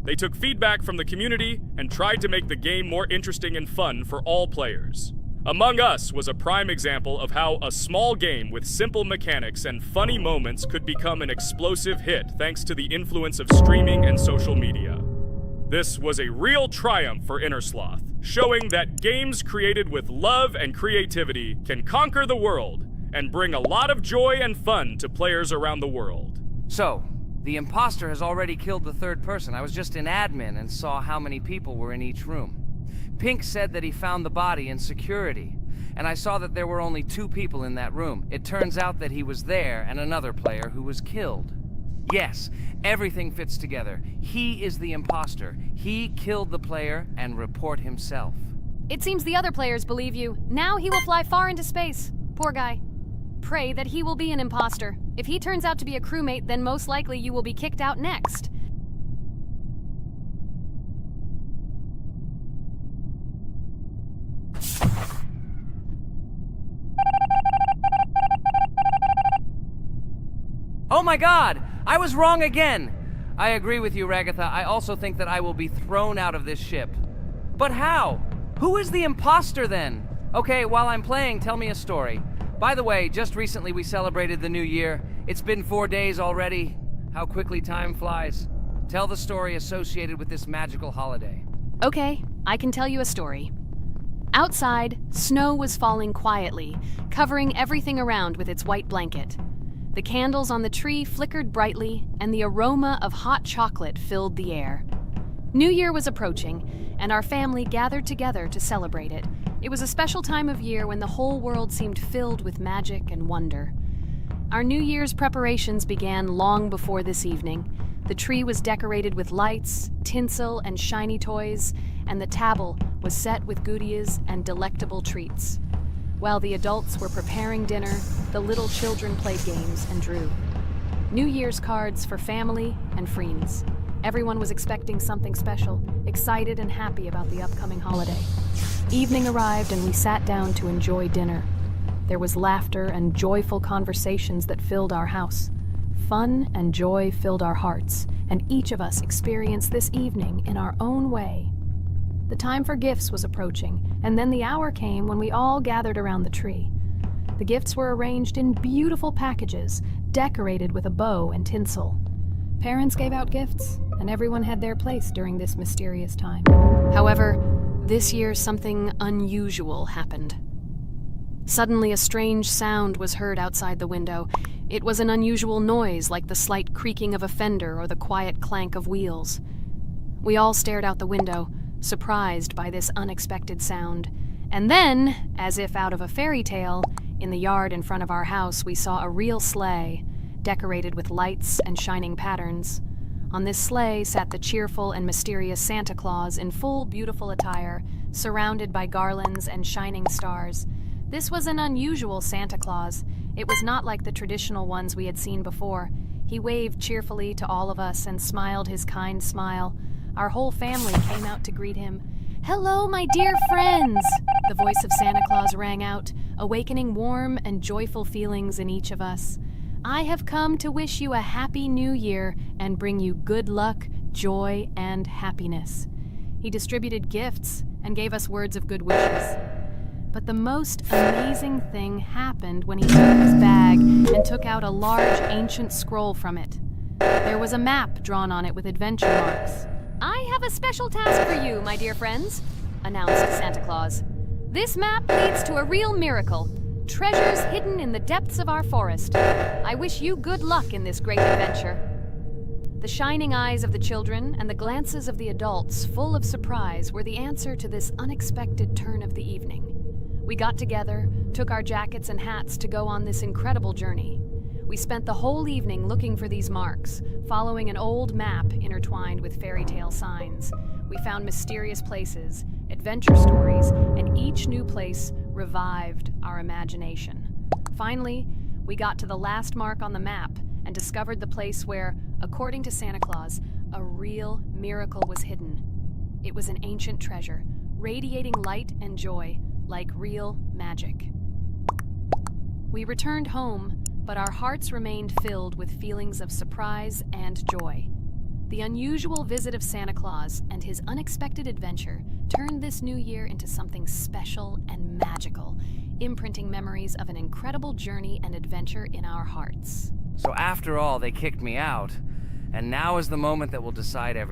They took feedback from the community and tried to make the game more interesting and fun for all players. Among Us was a prime example of how a small game with simple mechanics and funny moments could become an explosive hit thanks to the influence of streaming and social media. This was a real triumph for Innersloth, showing that games created with love and creativity can conquer the world and bring a lot of joy and fun to players around the world. So, the imposter has already killed the third person. I was just in admin and saw how many people were in each room. Pink said that he found the body in security, and I saw that there were only 2 people in that room. It turns out that he was there and another player who was killed. Yes, everything fits together. He is the imposter. He killed the player and report himself. It seems the other players believe you. Now he will fly far into space. Poor guy. Pray that he will be an imposter. If he turns out to be a crewmate, then most likely you will be kicked out next. Oh my god! I was wrong again! I agree with you, Ragatha. I also think that I will be thrown out of this ship. But how? Who is the imposter then? Okay, while I'm playing, tell me a story. By the way, just recently we celebrated the new year. It's been 4 days already. How quickly time flies. Tell the story associated with this magical holiday. Okay, I can tell you a story. Outside, snow was falling quietly, covering everything around with its white blanket. The candles on the tree flickered brightly, and the aroma of hot chocolate filled the air. New Year was approaching, and our family gathered together to celebrate it. It was a special time of year when the whole world seemed filled with magic and wonder. Our New Year's preparations began long before this evening. The tree was decorated with lights, tinsel, and shiny toys, and the table was set with goodies and delectable treats. While the adults were preparing dinner, the little children played games and drew. New Year's cards for family and friends. Everyone was expecting something special, excited and happy about the upcoming holiday. Evening arrived and we sat down to enjoy dinner. There was laughter and joyful conversations that filled our house. Fun and joy filled our hearts, and each of us experienced this evening in our own way. The time for gifts was approaching, and then the hour came when we all gathered around the tree. The gifts were arranged in beautiful packages, decorated with a bow and tinsel. Parents gave out gifts, and everyone had their place during this mysterious time. However, this year something unusual happened. Suddenly a strange sound was heard outside the window. It was an unusual noise, like the slight creaking of a fender or the quiet clank of wheels. We all stared out the window, surprised by this unexpected sound. And then, as if out of a fairy tale, in the yard in front of our house we saw a real sleigh, decorated with lights and shining patterns. On this sleigh sat the cheerful and mysterious Santa Claus in full beautiful attire, surrounded by garlands and shining stars. This was an unusual Santa Claus. It was not like the traditional ones we had seen before. He waved cheerfully to all of us and smiled his kind smile. Our whole family came out to greet him. "Hello, my dear friends!" The voice of Santa Claus rang out, awakening warm and joyful feelings in each of us. "I have come to wish you a happy new year and bring you good luck, joy, and happiness." He distributed gifts and gave us words of good wishes. But the most amazing thing happened when he took his bag and took out a large ancient scroll from it. There was a map drawn on it with adventure marks. "I have a special task for you, my dear friends," announced Santa Claus. This map leads to a real miracle. Treasures hidden in the depths of our forest. I wish you good luck in this great adventure. The shining eyes of the children and the glances of the adults, full of surprise, were the answer to this unexpected turn of the evening. We got together, took our jackets and hats to go on this incredible journey. We spent the whole evening looking for these marks, following an old map intertwined with fairy tale signs. We found mysterious places, adventure stories, and each new place revived our imagination. Finally, we got to the last mark on the map and discovered the place where, according to Santa Claus, a real miracle was hidden. It was an ancient treasure, radiating light and joy like real magic. We returned home, but our hearts remained filled with feelings of surprise and joy. The unusual visit of Santa Claus and his unexpected adventure turned this new year into something special and magical, imprinting memories of an incredible journey and adventure in our hearts. So after all, they kicked me out, and now is the moment that will decide everything.